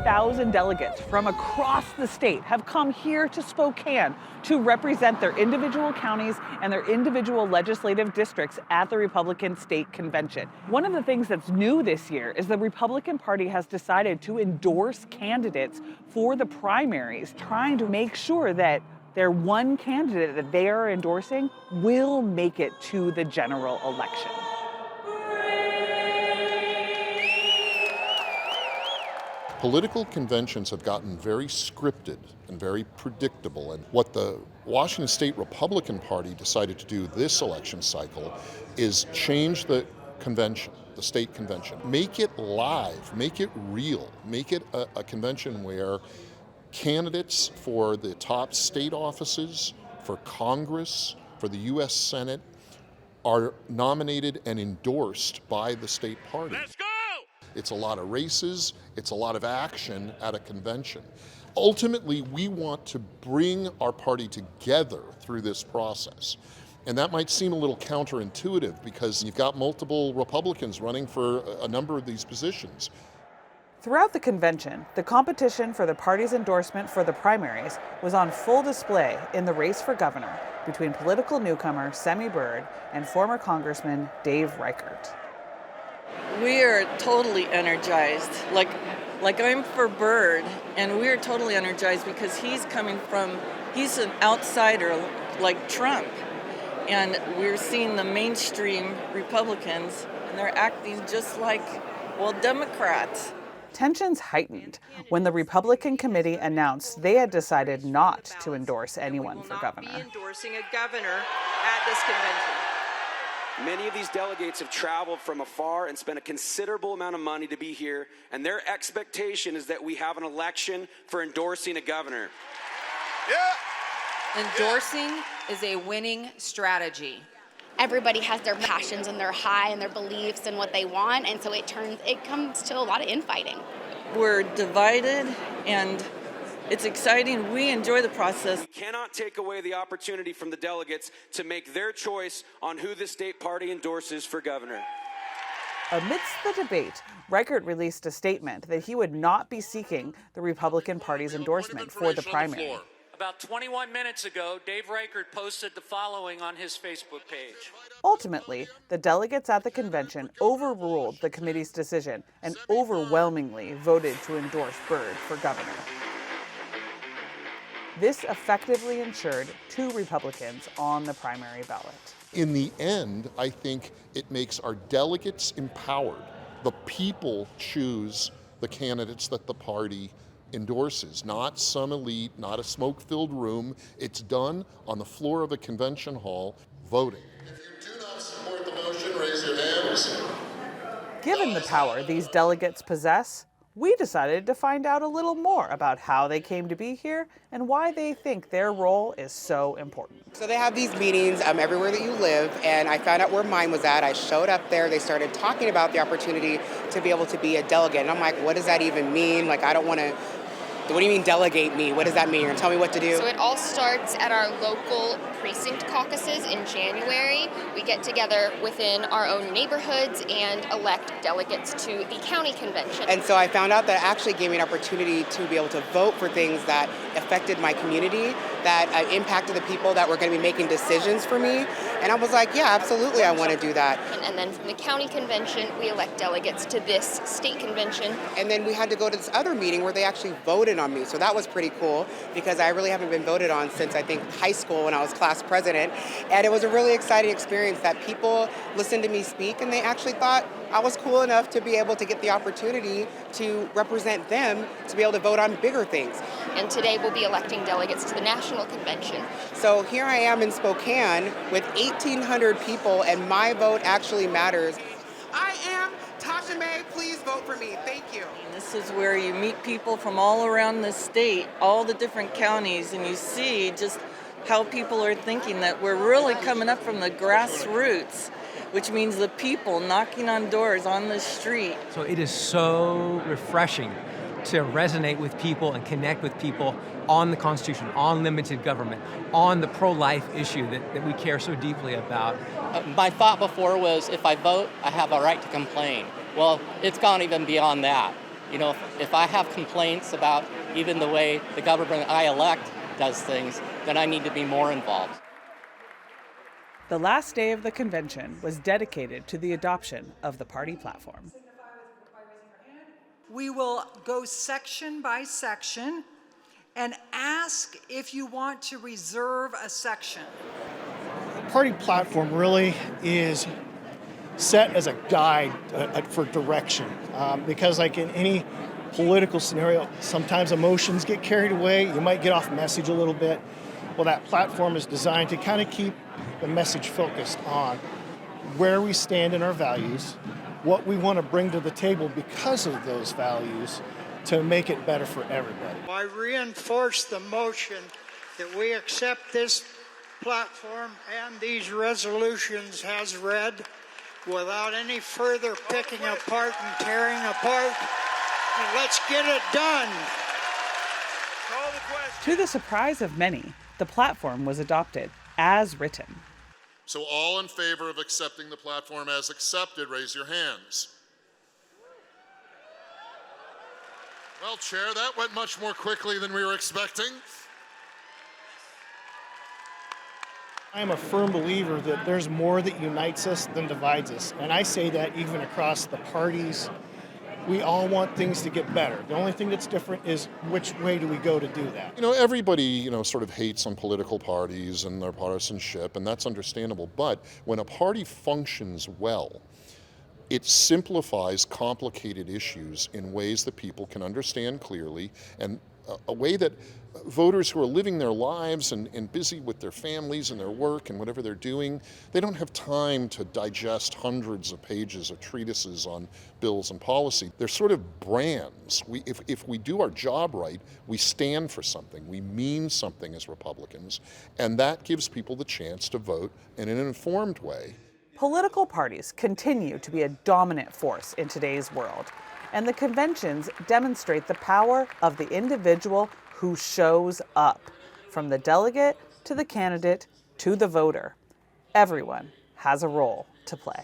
30,000 delegates from across the state have come here to Spokane to represent their individual counties and their individual legislative districts at the Republican State Convention. One of the things that's new this year is the Republican Party has decided to endorse candidates for the primaries, trying to make sure that their one candidate that they are endorsing will make it to the general election. Political conventions have gotten very scripted and very predictable, and what the Washington State Republican Party decided to do this election cycle is change the convention, the state convention. Make it live, make it real, make it a convention where candidates for the top state offices, for Congress, for the U.S. Senate are nominated and endorsed by the state party. Let's go! It's a lot of races, it's a lot of action at a convention. Ultimately, we want to bring our party together through this process. And that might seem a little counterintuitive because you've got multiple Republicans running for a number of these positions. Throughout the convention, the competition for the party's endorsement for the primaries was on full display in the race for governor between political newcomer Semi Byrd and former Congressman Dave Reichert. We are totally energized. Like I'm for Byrd, and we're totally energized because he's an outsider like Trump. And we're seeing the mainstream Republicans, and they're acting just like, Democrats. Tensions heightened when the Republican committee announced they had decided not to endorse anyone for governor. Be endorsing a governor at this convention. Many of these delegates have traveled from afar and spent a considerable amount of money to be here, and their expectation is that we have an election for endorsing a governor. Yeah. Endorsing is a winning strategy. Everybody has their passions and their high and their beliefs and what they want, and so it comes to a lot of infighting. We're divided, and it's exciting. We enjoy the process. We cannot take away the opportunity from the delegates to make their choice on who the state party endorses for governor. Amidst the debate, Reichert released a statement that he would not be seeking the Republican Party's endorsement for the primary. About 21 minutes ago, Dave Reichert posted the following on his Facebook page. Ultimately, the delegates at the convention overruled the committee's decision and overwhelmingly voted to endorse Byrd for governor. This effectively ensured 2 Republicans on the primary ballot. In the end, I think it makes our delegates empowered. The people choose the candidates that the party endorses, not some elite, not a smoke-filled room. It's done on the floor of a convention hall, voting. If you do not support the motion, raise your hands. Given the power these delegates possess, we decided to find out a little more about how they came to be here and why they think their role is so important. So they have these meetings everywhere that you live, and I found out where mine was at. I showed up there. They started talking about the opportunity to be able to be a delegate. And I'm like, what does that even mean? Like, I don't want to. What do you mean delegate me? What does that mean? You're gonna tell me what to do? So it all starts at our local precinct caucuses in January. We get together within our own neighborhoods and elect delegates to the county convention. And so I found out that it actually gave me an opportunity to be able to vote for things that affected my community, that impacted the people that were going to be making decisions for me. And I was like, yeah, absolutely, I want to do that. And then from the county convention, we elect delegates to this state convention. And then we had to go to this other meeting where they actually voted on me. So that was pretty cool because I really haven't been voted on since I think high school when I was class president. And it was a really exciting experience that people listened to me speak and they actually thought I was cool enough to be able to get the opportunity to represent them, to be able to vote on bigger things. And today we'll be electing delegates to the national convention. So here I am in Spokane with 1,800 people, and my vote actually matters. I am Tasha May. Please vote for me. Thank you. This is where you meet people from all around the state, all the different counties, and you see just how people are thinking, that we're really coming up from the grassroots, which means the people knocking on doors on the street. So it is so refreshing to resonate with people and connect with people on the Constitution, on limited government, on the pro-life issue that we care so deeply about. My thought before was, if I vote, I have a right to complain. Well, it's gone even beyond that. You know, if I have complaints about even the way the government I elect does things, then I need to be more involved. The last day of the convention was dedicated to the adoption of the party platform. We will go section by section and ask if you want to reserve a section. The party platform really is set as a guide for direction because like in any political scenario, sometimes emotions get carried away. You might get off message a little bit. Well, that platform is designed to kind of keep the message focused on where we stand in our values, what we want to bring to the table because of those values to make it better for everybody. I reinforce the motion that we accept this platform and these resolutions as read without any further picking apart and tearing apart. And let's get it done. Call the question. To the surprise of many, the platform was adopted as written. So all in favor of accepting the platform as accepted, raise your hands. Well, Chair, that went much more quickly than we were expecting. I am a firm believer that there's more that unites us than divides us. And I say that even across the parties. We all want things to get better. The only thing that's different is which way do we go to do that. You know, everybody, sort of hates on political parties and their partisanship, and that's understandable. But when a party functions well, it simplifies complicated issues in ways that people can understand clearly, and a way that voters who are living their lives and busy with their families and their work and whatever they're doing, they don't have time to digest hundreds of pages of treatises on bills and policy. They're sort of brands. If we do our job right, we stand for something. We mean something as Republicans, and that gives people the chance to vote in an informed way. Political parties continue to be a dominant force in today's world, and the conventions demonstrate the power of the individual who shows up, from the delegate to the candidate to the voter. Everyone has a role to play.